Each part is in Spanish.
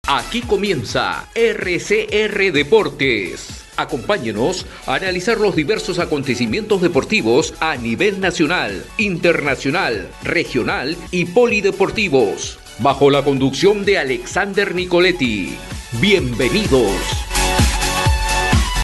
Aquí comienza RCR Deportes. Acompáñenos a analizar los diversos acontecimientos deportivos a nivel nacional, internacional, regional y polideportivos, bajo la conducción de Alexander Nicoletti. Bienvenidos.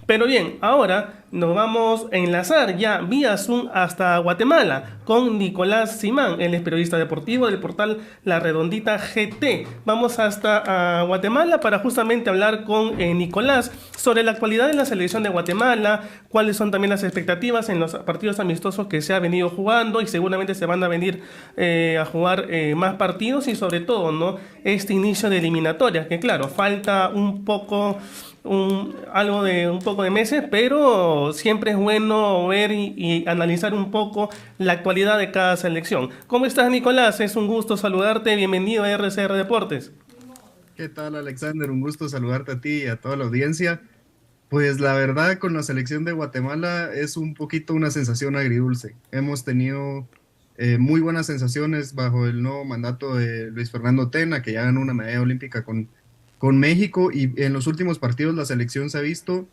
Pero bien, ahora nos vamos a enlazar ya vía Zoom hasta Guatemala con Nicolás Simán. Él es periodista deportivo del portal La Redondita GT. Vamos hasta Guatemala para justamente hablar con Nicolás sobre la actualidad de la selección de Guatemala, cuáles son también las expectativas en los partidos amistosos que se ha venido jugando y seguramente se van a venir a jugar más partidos y sobre todo, ¿no?, este inicio de eliminatorias, que claro, falta un poco... un poco de meses, pero siempre es bueno ver y analizar un poco la actualidad de cada selección. ¿Cómo estás, Nicolás? Es un gusto saludarte, bienvenido a RCR Deportes. ¿Qué tal, Alexander? Un gusto saludarte a ti y a toda la audiencia. Pues la verdad, con la selección de Guatemala es un poquito una sensación agridulce. Hemos tenido muy buenas sensaciones bajo el nuevo mandato de Luis Fernando Tena, que ya ganó una medalla olímpica con México, y en los últimos partidos la selección se ha visto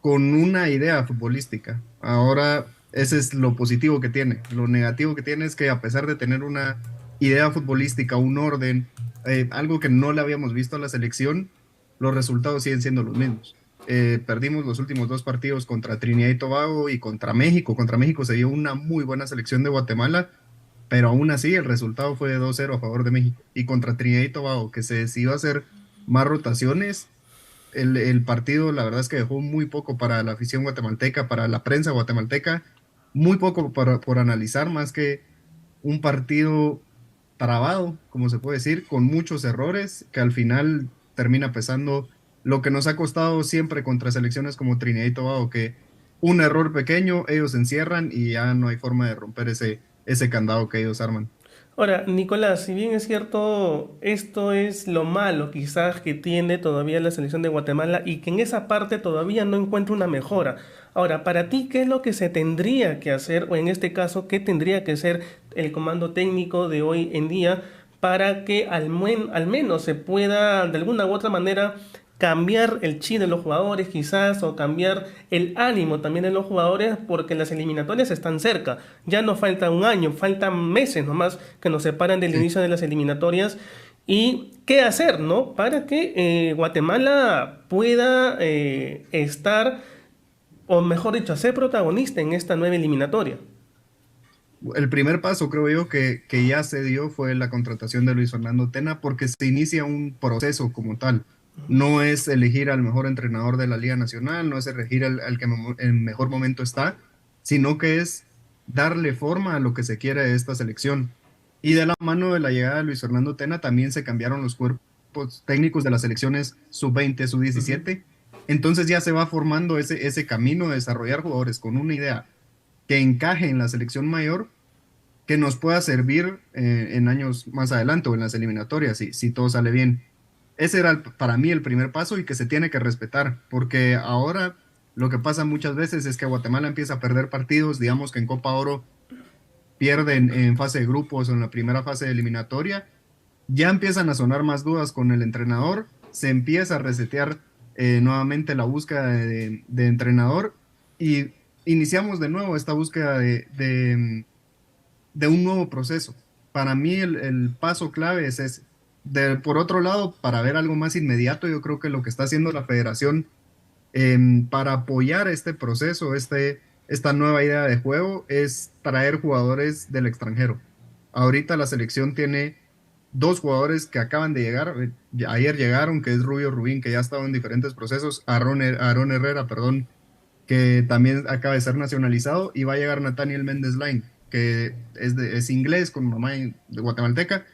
con una idea futbolística. Ahora, ese es lo positivo que tiene. Lo negativo que tiene es que a pesar de tener una idea futbolística, un orden, algo que no le habíamos visto a la selección, los resultados siguen siendo los mismos. Perdimos los últimos dos partidos contra Trinidad y Tobago y contra México. Contra México se dio una muy buena selección de Guatemala, pero aún así el resultado fue de 2-0 a favor de México. Y contra Trinidad y Tobago, que se decidió hacer más rotaciones, el partido la verdad es que dejó muy poco para la afición guatemalteca, para la prensa guatemalteca, muy poco por analizar, más que un partido trabado, como se puede decir, con muchos errores, que al final termina pesando lo que nos ha costado siempre contra selecciones como Trinidad y Tobago, que un error pequeño, ellos se encierran y ya no hay forma de romper ese candado que ellos arman. Ahora, Nicolás, si bien es cierto, esto es lo malo quizás que tiene todavía la selección de Guatemala y que en esa parte todavía no encuentra una mejora. Ahora, para ti, ¿qué es lo que se tendría que hacer, o en este caso, qué tendría que ser el comando técnico de hoy en día para que al menos se pueda de alguna u otra manera cambiar el chi de los jugadores quizás, o cambiar el ánimo también de los jugadores, porque las eliminatorias están cerca, ya no falta un año, faltan meses nomás que nos separan del Sí. inicio de las eliminatorias? Y qué hacer, ¿no?, para que Guatemala pueda estar, o mejor dicho, ser protagonista en esta nueva eliminatoria. El primer paso, creo yo, que ya se dio fue la contratación de Luis Fernando Tena, porque se inicia un proceso como tal. No es elegir al mejor entrenador de la Liga Nacional, no es elegir al que en mejor momento está, sino que es darle forma a lo que se quiere de esta selección. Y de la mano de la llegada de Luis Fernando Tena también se cambiaron los cuerpos técnicos de las selecciones sub-20, Ujú. sub-17. Entonces ya se va formando ese camino de desarrollar jugadores con una idea que encaje en la selección mayor, que nos pueda servir en años más adelante o en las eliminatorias, si todo sale bien. Ese era para mí el primer paso y que se tiene que respetar, porque ahora lo que pasa muchas veces es que Guatemala empieza a perder partidos, digamos que en Copa Oro pierden en fase de grupos o en la primera fase de eliminatoria, ya empiezan a sonar más dudas con el entrenador, se empieza a resetear nuevamente la búsqueda de entrenador y iniciamos de nuevo esta búsqueda de un nuevo proceso. Para mí el paso clave es ese. Por otro lado, para ver algo más inmediato, yo creo que lo que está haciendo la federación para apoyar este proceso, esta nueva idea de juego, es traer jugadores del extranjero. Ahorita la selección tiene dos jugadores que acaban de llegar, ayer llegaron, que es Rubio Rubín, que ya ha estado en diferentes procesos, Aarón Herrera, perdón, que también acaba de ser nacionalizado, y va a llegar Nathaniel Méndez Line, que es inglés con mamá de guatemalteca.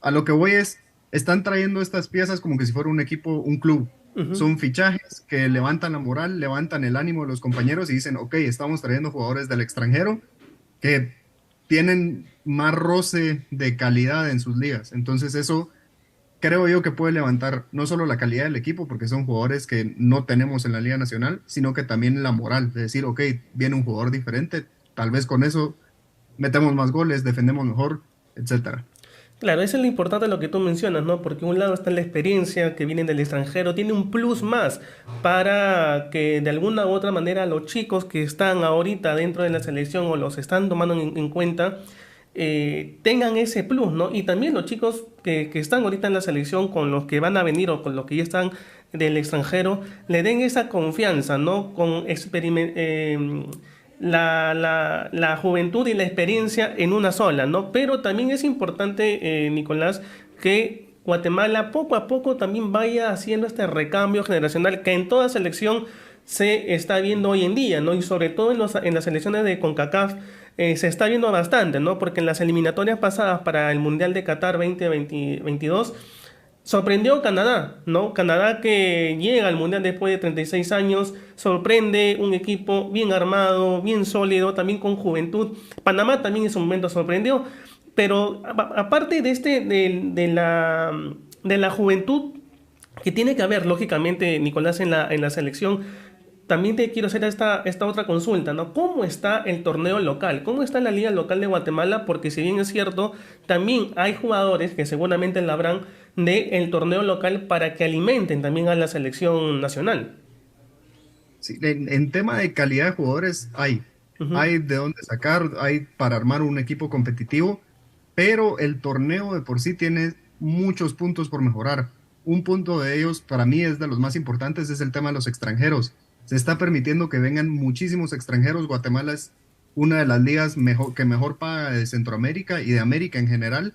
A lo que voy es, están trayendo estas piezas como que si fuera un equipo, un club. Ujú. Son fichajes que levantan la moral, levantan el ánimo de los compañeros y dicen, ok, estamos trayendo jugadores del extranjero que tienen más roce de calidad en sus ligas. Entonces eso creo yo que puede levantar no solo la calidad del equipo, porque son jugadores que no tenemos en la Liga Nacional, sino que también la moral de decir, ok, viene un jugador diferente, tal vez con eso metemos más goles, defendemos mejor, etcétera. Claro, eso es lo importante de lo que tú mencionas, ¿no? Porque un lado está la experiencia que viene del extranjero, tiene un plus más para que de alguna u otra manera los chicos que están ahorita dentro de la selección o los están tomando en cuenta tengan ese plus, ¿no? Y también los chicos que están ahorita en la selección con los que van a venir o con los que ya están del extranjero, le den esa confianza, ¿no? Con la juventud y la experiencia en una sola, ¿no? Pero también es importante, Nicolás, que Guatemala poco a poco también vaya haciendo este recambio generacional que en toda selección se está viendo hoy en día, ¿no? Y sobre todo en las selecciones de CONCACAF se está viendo bastante, ¿no? Porque en las eliminatorias pasadas para el Mundial de Qatar 2022 sorprendió Canadá, ¿no? Canadá que llega al Mundial después de 36 años, sorprende un equipo bien armado, bien sólido, también con juventud. Panamá también en su momento sorprendió, pero aparte de de la juventud que tiene que haber, lógicamente, Nicolás, en la selección, también te quiero hacer esta otra consulta, ¿no? ¿Cómo está el torneo local? ¿Cómo está la liga local de Guatemala? Porque si bien es cierto, también hay jugadores que seguramente la habrán del torneo local para que alimenten también a la selección nacional. Sí, en tema de calidad de jugadores Ujú. hay de dónde sacar, hay para armar un equipo competitivo, pero el torneo de por sí tiene muchos puntos por mejorar. Un punto de ellos, para mí, es de los más importantes, es el tema de los extranjeros. Se está permitiendo que vengan muchísimos extranjeros. Guatemala es una de las ligas que mejor paga de Centroamérica y de América en general.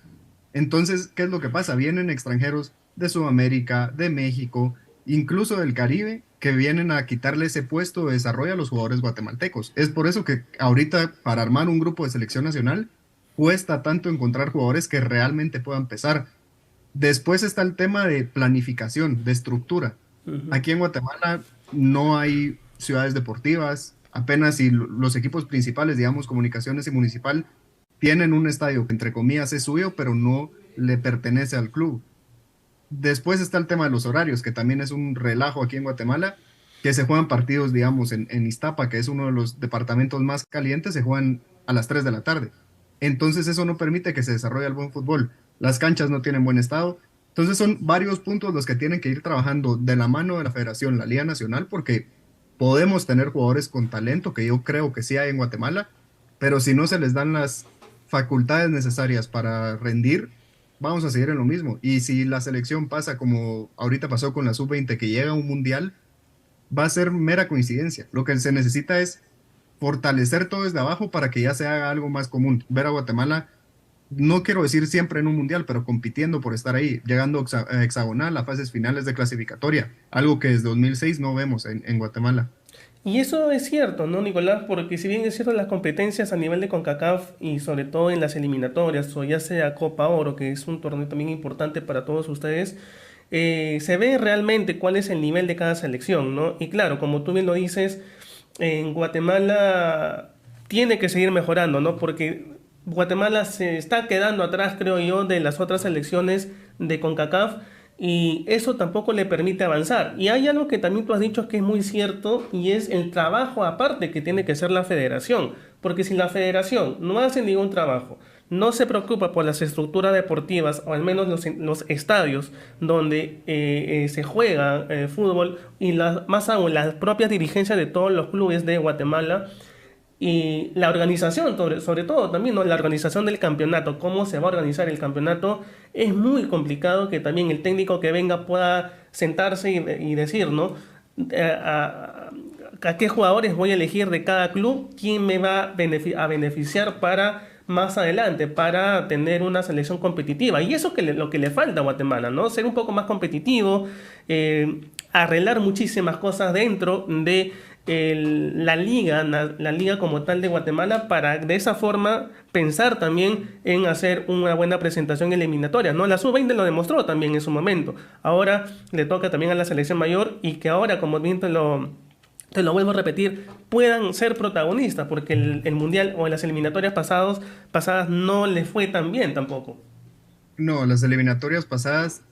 Entonces, ¿qué es lo que pasa? Vienen extranjeros de Sudamérica, de México, incluso del Caribe, que vienen a quitarle ese puesto de desarrollo a los jugadores guatemaltecos. Es por eso que ahorita para armar un grupo de selección nacional cuesta tanto encontrar jugadores que realmente puedan pesar. Después está el tema de planificación, de estructura. Ujú. Aquí en Guatemala no hay ciudades deportivas, apenas si los equipos principales, digamos, Comunicaciones y Municipal, tienen un estadio que entre comillas es suyo, pero no le pertenece al club. Después está el tema de los horarios, que también es un relajo aquí en Guatemala, que se juegan partidos, digamos, en Iztapa, que es uno de los departamentos más calientes, se juegan a las 3 de la tarde. Entonces eso no permite que se desarrolle el buen fútbol. Las canchas no tienen buen estado. Entonces son varios puntos los que tienen que ir trabajando de la mano de la Federación, la Liga Nacional, porque podemos tener jugadores con talento, que yo creo que sí hay en Guatemala, pero si no se les dan las facultades necesarias para rendir, vamos a seguir en lo mismo. Y si la selección pasa como ahorita pasó con la sub-20, que llega a un mundial, va a ser mera coincidencia. Lo que se necesita es fortalecer todo desde abajo para que ya se haga algo más común. Ver a Guatemala, no quiero decir siempre en un mundial, pero compitiendo por estar ahí, llegando a hexagonal, a fases finales de clasificatoria, algo que desde 2006 no vemos en Guatemala. Y eso es cierto, ¿no, Nicolás? Porque si bien es cierto las competencias a nivel de CONCACAF y sobre todo en las eliminatorias, o ya sea Copa Oro, que es un torneo también importante para todos ustedes, se ve realmente cuál es el nivel de cada selección, ¿no? Y claro, como tú bien lo dices, en Guatemala tiene que seguir mejorando, ¿no? Porque Guatemala se está quedando atrás, creo yo, de las otras selecciones de CONCACAF y eso tampoco le permite avanzar. Y hay algo que también tú has dicho que es muy cierto y es el trabajo aparte que tiene que hacer la federación. Porque si la federación no hace ningún trabajo, no se preocupa por las estructuras deportivas o al menos los estadios donde se juega fútbol y más aún las propias dirigencias de todos los clubes de Guatemala, y la organización, sobre todo también, ¿no? La organización del campeonato, cómo se va a organizar el campeonato, es muy complicado que también el técnico que venga pueda sentarse y decir, ¿no? A, a qué jugadores voy a elegir de cada club, quién me va a beneficiar para más adelante, para tener una selección competitiva. Y eso que lo que le falta a Guatemala, ¿no? Ser un poco más competitivo, arreglar muchísimas cosas dentro de la liga como tal de Guatemala para de esa forma pensar también en hacer una buena presentación eliminatoria, ¿no? La sub-20 lo demostró también en su momento. Ahora le toca también a la selección mayor y que ahora, como bien te lo vuelvo a repetir, puedan ser protagonistas, porque el Mundial o en las eliminatorias pasadas no le fue tan bien tampoco. No, las eliminatorias pasadas,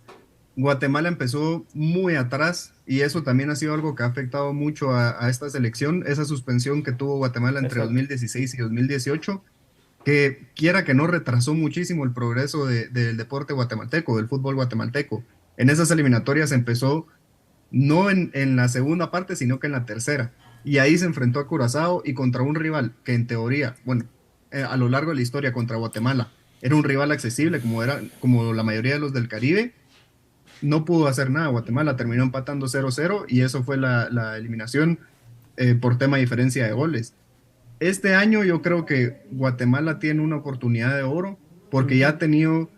Guatemala empezó muy atrás y eso también ha sido algo que ha afectado mucho a esta selección, esa suspensión que tuvo Guatemala entre Exacto. 2016 y 2018, que quiera que no retrasó muchísimo el progreso del deporte guatemalteco, del fútbol guatemalteco. En esas eliminatorias empezó no en la segunda parte, sino que en la tercera. Y ahí se enfrentó a Curazao y contra un rival que en teoría, bueno, a lo largo de la historia contra Guatemala, era un rival accesible como la mayoría de los del Caribe. No pudo hacer nada. Guatemala terminó empatando 0-0 y eso fue la eliminación por tema de diferencia de goles. Este año yo creo que Guatemala tiene una oportunidad de oro porque ya ha tenido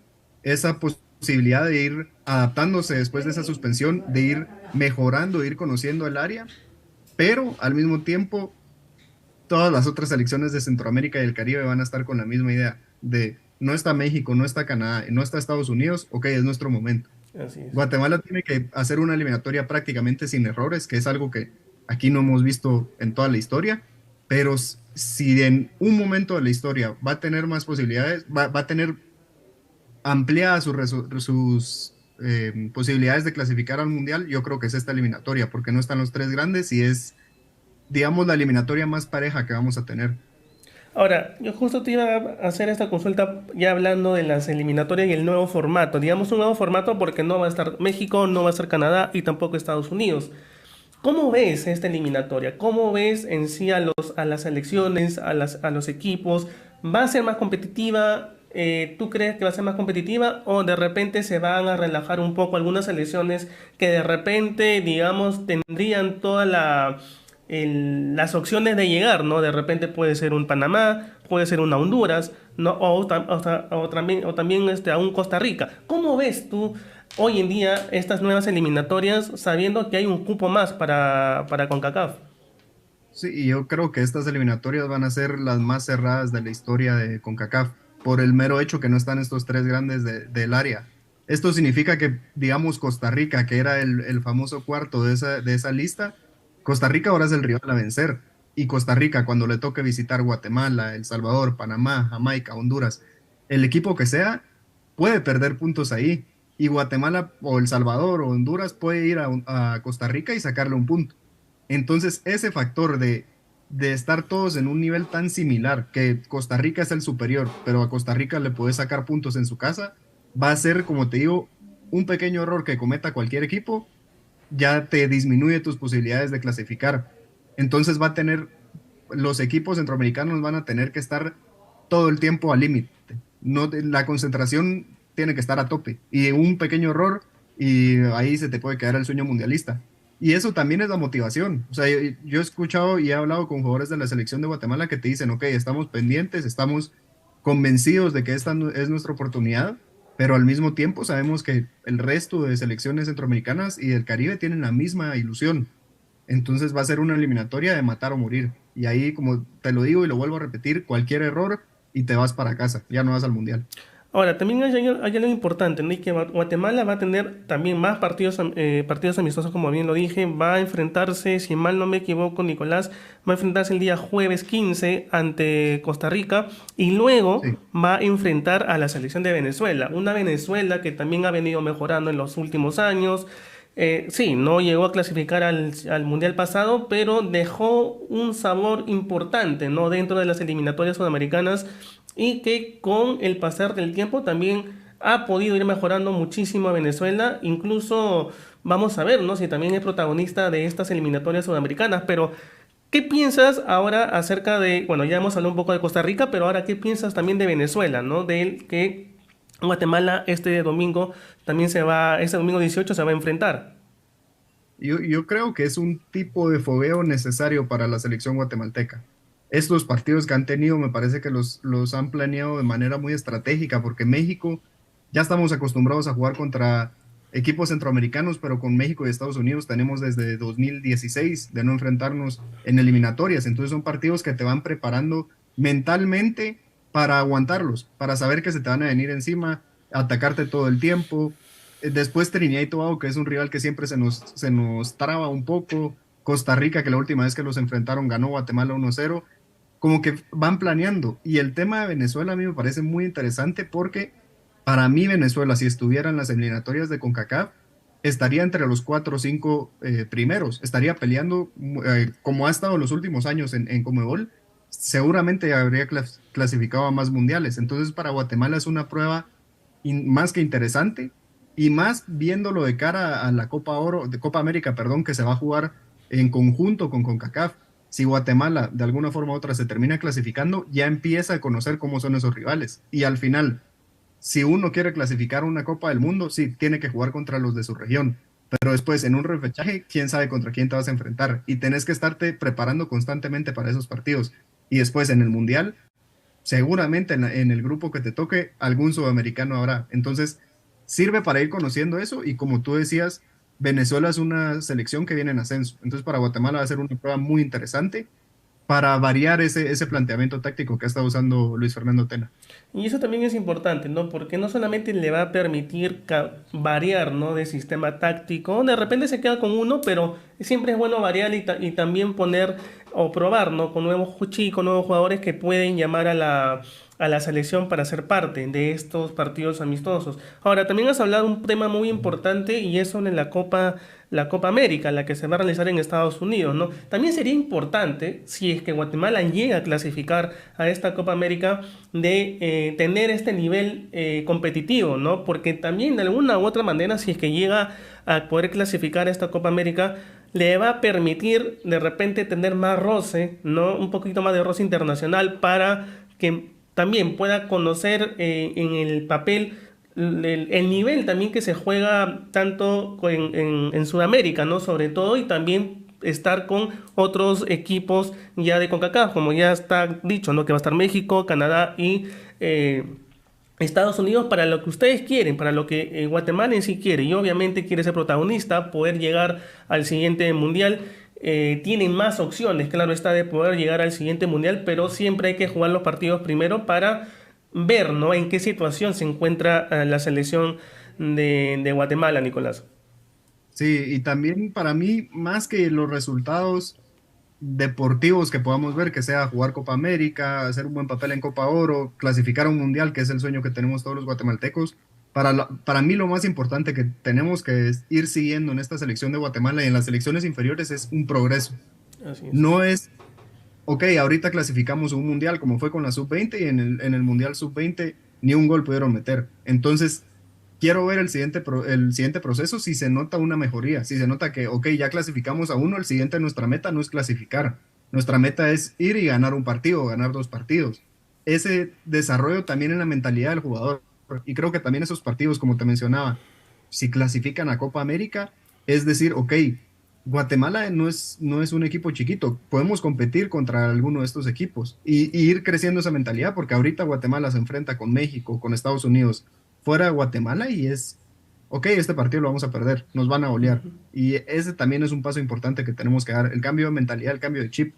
esa posibilidad de ir adaptándose después de esa suspensión, de ir mejorando, de ir conociendo el área, pero al mismo tiempo todas las otras selecciones de Centroamérica y el Caribe van a estar con la misma idea de no está México, no está Canadá, no está Estados Unidos, ok, es nuestro momento. Así es. Guatemala tiene que hacer una eliminatoria prácticamente sin errores, que es algo que aquí no hemos visto en toda la historia, pero si en un momento de la historia va a tener más posibilidades, va a tener ampliadas sus posibilidades de clasificar al Mundial, yo creo que es esta eliminatoria, porque no están los tres grandes y es, digamos, la eliminatoria más pareja que vamos a tener. Ahora, yo justo te iba a hacer esta consulta ya hablando de las eliminatorias y el nuevo formato. Digamos un nuevo formato porque no va a estar México, no va a estar Canadá y tampoco Estados Unidos. ¿Cómo ves esta eliminatoria? ¿Cómo ves en sí a las selecciones, a los equipos? ¿Va a ser más competitiva? ¿Tú crees que va a ser más competitiva o de repente se van a relajar un poco algunas selecciones que de repente, digamos, tendrían las opciones de llegar, ¿no? De repente puede ser un Panamá, puede ser una Honduras, ¿no? O también a un Costa Rica. ¿Cómo ves tú hoy en día estas nuevas eliminatorias sabiendo que hay un cupo más para CONCACAF? Sí, y yo creo que estas eliminatorias van a ser las más cerradas de la historia de CONCACAF, por el mero hecho que no están estos tres grandes del área. Esto significa que, digamos, Costa Rica, que era el famoso cuarto de esa lista, Costa Rica ahora es el rival a vencer. Y Costa Rica, cuando le toque visitar Guatemala, El Salvador, Panamá, Jamaica, Honduras, el equipo que sea, puede perder puntos ahí. Y Guatemala o El Salvador o Honduras puede ir a Costa Rica y sacarle un punto. Entonces, ese factor de estar todos en un nivel tan similar, que Costa Rica es el superior, pero a Costa Rica le puede sacar puntos en su casa, va a ser, como te digo, un pequeño error que cometa cualquier equipo, ya te disminuye tus posibilidades de clasificar. Entonces los equipos centroamericanos van a tener que estar todo el tiempo al límite. No, la concentración tiene que estar a tope. Y un pequeño error y ahí se te puede quedar el sueño mundialista. Y eso también es la motivación. O sea, yo he escuchado y he hablado con jugadores de la selección de Guatemala que te dicen, ok, estamos pendientes, estamos convencidos de que esta es nuestra oportunidad, pero al mismo tiempo sabemos que el resto de selecciones centroamericanas y del Caribe tienen la misma ilusión. Entonces va a ser una eliminatoria de matar o morir. Y ahí, como te lo digo y lo vuelvo a repetir, cualquier error y te vas para casa, ya no vas al Mundial. Ahora, también hay algo importante, ¿no? Y que Guatemala va a tener también más partidos amistosos, como bien lo dije. Va a enfrentarse, si mal no me equivoco, Nicolás, va a enfrentarse el día jueves 15 ante Costa Rica y luego Sí. va a enfrentar a la selección de Venezuela. Una Venezuela que también ha venido mejorando en los últimos años. Sí, no llegó a clasificar al Mundial pasado, pero dejó un sabor importante, ¿no? Dentro de las eliminatorias sudamericanas y que con el pasar del tiempo también ha podido ir mejorando muchísimo a Venezuela. Incluso vamos a ver, ¿no? Si también es protagonista de estas eliminatorias sudamericanas. Pero, ¿qué piensas ahora acerca de, bueno, ya hemos hablado un poco de Costa Rica, pero ahora qué piensas también de Venezuela, ¿no? Que Guatemala este domingo este domingo 18 se va a enfrentar. Yo creo que es un tipo de fogueo necesario para la selección guatemalteca. Estos partidos que han tenido me parece que los han planeado de manera muy estratégica, porque México, ya estamos acostumbrados a jugar contra equipos centroamericanos, pero con México y Estados Unidos tenemos desde 2016 de no enfrentarnos en eliminatorias. Entonces son partidos que te van preparando mentalmente para aguantarlos, para saber que se te van a venir encima, atacarte todo el tiempo. Después Trinidad y Tobago, que es un rival que siempre se nos traba un poco. Costa Rica, que la última vez que los enfrentaron ganó Guatemala 1-0. Como que van planeando. Y el tema de Venezuela a mí me parece muy interesante porque para mí Venezuela, si estuviera en las eliminatorias de CONCACAF, estaría entre los 4 o 5 primeros. Estaría peleando como ha estado en los últimos años en Conmebol. seguramente habría clasificado a más mundiales. Entonces para Guatemala es una prueba más que interesante y más viéndolo de cara a la Copa Oro, de Copa América, perdón, que se va a jugar en conjunto con CONCACAF. Si Guatemala de alguna forma u otra se termina clasificando, ya empieza a conocer cómo son esos rivales. Y al final, si uno quiere clasificar una Copa del Mundo, sí, tiene que jugar contra los de su región. Pero después, en un repechaje, quién sabe contra quién te vas a enfrentar. Y tenés que estarte preparando constantemente para esos partidos. Y después, en el Mundial, seguramente en el grupo que te toque, algún sudamericano habrá. Entonces, sirve para ir conociendo eso. Y como tú decías, Venezuela es una selección que viene en ascenso. Entonces, para Guatemala va a ser una prueba muy interesante para variar ese planteamiento táctico que ha estado usando Luis Fernando Tena. Y eso también es importante, ¿no? Porque no solamente le va a permitir variar, ¿no? De sistema táctico. De repente se queda con uno, pero siempre es bueno variar y también poner o probar, ¿no? Con nuevos chicos, nuevos jugadores que pueden llamar a la selección para ser parte de estos partidos amistosos. Ahora, también has hablado de un tema muy importante y es sobre la Copa América, la que se va a realizar en Estados Unidos, ¿no? También sería importante, si es que Guatemala llega a clasificar a esta Copa América, de tener este nivel competitivo, ¿no? Porque también de alguna u otra manera, si es que llega a poder clasificar a esta Copa América, le va a permitir de repente tener más roce, ¿no? Un poquito más de roce internacional para que también pueda conocer en el papel el nivel también que se juega tanto en Sudamérica, ¿no? Sobre todo, y también estar con otros equipos ya de CONCACAF, como ya está dicho, ¿no? Que va a estar México, Canadá y Estados Unidos para lo que ustedes quieren, para lo que Guatemala en sí quiere, y obviamente quiere ser protagonista, poder llegar al siguiente mundial. Tienen más opciones, claro está, de poder llegar al siguiente mundial, pero siempre hay que jugar los partidos primero para ver, ¿no? En qué situación se encuentra la selección de Guatemala, Nicolás. Sí, y también para mí, más que los resultados deportivos que podamos ver, que sea jugar Copa América, hacer un buen papel en Copa Oro, clasificar a un mundial, que es el sueño que tenemos todos los guatemaltecos, para mí lo más importante que tenemos que ir siguiendo en esta selección de Guatemala y en las selecciones inferiores es un progreso. Así es. No es, ok, ahorita clasificamos un mundial como fue con la sub-20 y en el mundial sub-20 ni un gol pudieron meter. Entonces, quiero ver el siguiente proceso si se nota una mejoría, si se nota que, ok, ya clasificamos a uno, el siguiente nuestra meta no es clasificar, nuestra meta es ir y ganar un partido, ganar dos partidos. Ese desarrollo también en la mentalidad del jugador. Y creo que también esos partidos, como te mencionaba, si clasifican a Copa América, es decir, ok, Guatemala no es un equipo chiquito, podemos competir contra alguno de estos equipos y ir creciendo esa mentalidad, porque ahorita Guatemala se enfrenta con México, con Estados Unidos, fuera de Guatemala y es, ok, este partido lo vamos a perder, nos van a golear. Y ese también es un paso importante que tenemos que dar, el cambio de mentalidad, el cambio de chip.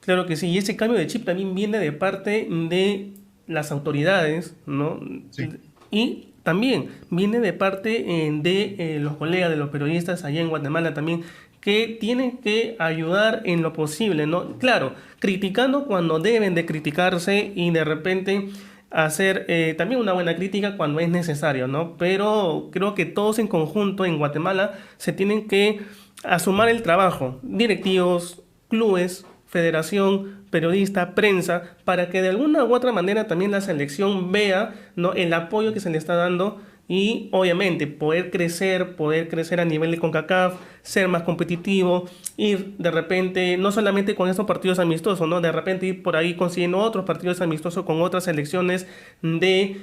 Claro que sí, y ese cambio de chip también viene de parte de las autoridades, ¿no? Sí. Y también viene de parte de los colegas, de los periodistas allá en Guatemala también, que tienen que ayudar en lo posible, ¿no? Claro, criticando cuando deben de criticarse y de repente hacer también una buena crítica cuando es necesario, ¿no? Pero creo que todos en conjunto en Guatemala se tienen que asumir el trabajo, directivos, clubes, federación, periodista, prensa, para que de alguna u otra manera también la selección vea, ¿no? El apoyo que se le está dando y obviamente poder crecer a nivel de CONCACAF, ser más competitivo, ir de repente, no solamente con estos partidos amistosos, ¿no? De repente ir por ahí consiguiendo otros partidos amistosos con otras selecciones de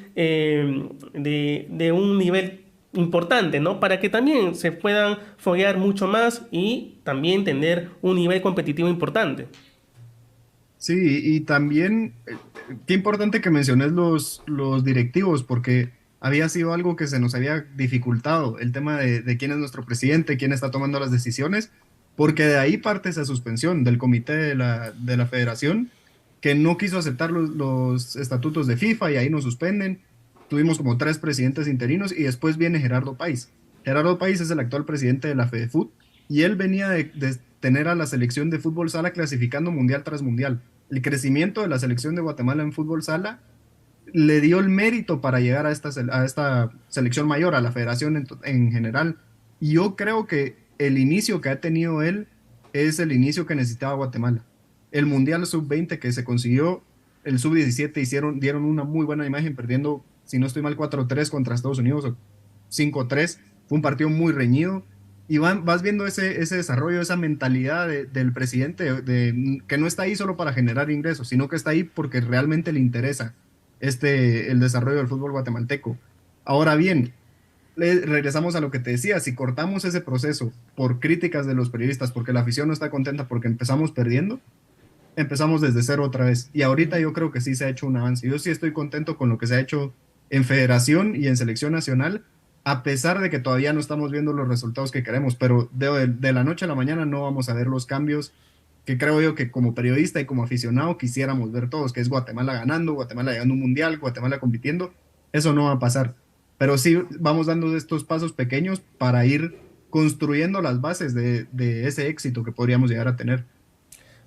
un nivel importante, ¿no? Para que también se puedan foguear mucho más y también tener un nivel competitivo importante. Sí, y también, qué importante que menciones los directivos, porque había sido algo que se nos había dificultado, el tema de quién es nuestro presidente, quién está tomando las decisiones, porque de ahí parte esa suspensión del comité de la federación, que no quiso aceptar los estatutos de FIFA y ahí nos suspenden. Tuvimos como 3 presidentes interinos y después viene Gerardo Páez. Gerardo Páez es el actual presidente de la FEDEFUT y él venía de tener a la selección de fútbol sala clasificando mundial tras mundial. El crecimiento de la selección de Guatemala en fútbol sala le dio el mérito para llegar a esta selección mayor, a la federación en general. Y yo creo que el inicio que ha tenido él es el inicio que necesitaba Guatemala. el Mundial Sub-20 que se consiguió, el Sub-17 dieron una muy buena imagen, perdiendo, si no estoy mal, 4-3 contra Estados Unidos o 5-3. Fue un partido muy reñido. Y vas viendo ese desarrollo, esa mentalidad del presidente, que no está ahí solo para generar ingresos, sino que está ahí porque realmente le interesa el desarrollo del fútbol guatemalteco. Ahora bien, regresamos a lo que te decía, si cortamos ese proceso por críticas de los periodistas, porque la afición no está contenta porque empezamos perdiendo, empezamos desde cero otra vez. Y ahorita yo creo que sí se ha hecho un avance. Yo sí estoy contento con lo que se ha hecho en Federación y en Selección Nacional, a pesar de que todavía no estamos viendo los resultados que queremos, pero de la noche a la mañana no vamos a ver los cambios que creo yo que como periodista y como aficionado quisiéramos ver todos, que es Guatemala ganando, Guatemala llegando a un mundial, Guatemala compitiendo. Eso no va a pasar, pero sí vamos dando estos pasos pequeños para ir construyendo las bases de ese éxito que podríamos llegar a tener.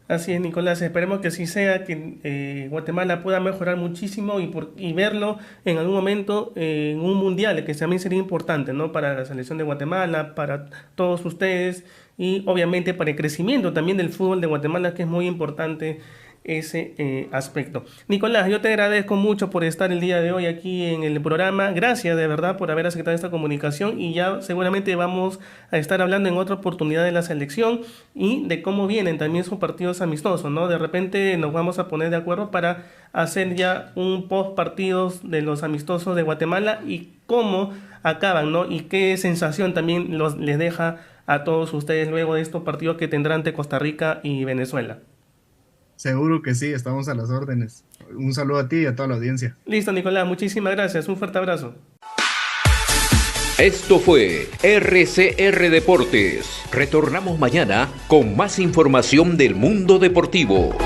Así es, Nicolás. Esperemos que sí sea, que Guatemala pueda mejorar muchísimo y verlo en algún momento en un mundial, que también sería importante, ¿no? Para la selección de Guatemala, para todos ustedes y obviamente para el crecimiento también del fútbol de Guatemala, que es muy importante ese aspecto. Nicolás, yo te agradezco mucho por estar el día de hoy aquí en el programa. Gracias de verdad por haber aceptado esta comunicación y ya seguramente vamos a estar hablando en otra oportunidad de la selección y de cómo vienen también sus partidos amistosos, ¿no? De repente nos vamos a poner de acuerdo para hacer ya un post partidos de los amistosos de Guatemala y cómo acaban, ¿no? Y qué sensación también les deja a todos ustedes luego de estos partidos que tendrán ante Costa Rica y Venezuela. Seguro que sí, estamos a las órdenes. Un saludo a ti y a toda la audiencia. Listo, Nicolás, muchísimas gracias. Un fuerte abrazo. Esto fue RCR Deportes. Retornamos mañana con más información del mundo deportivo.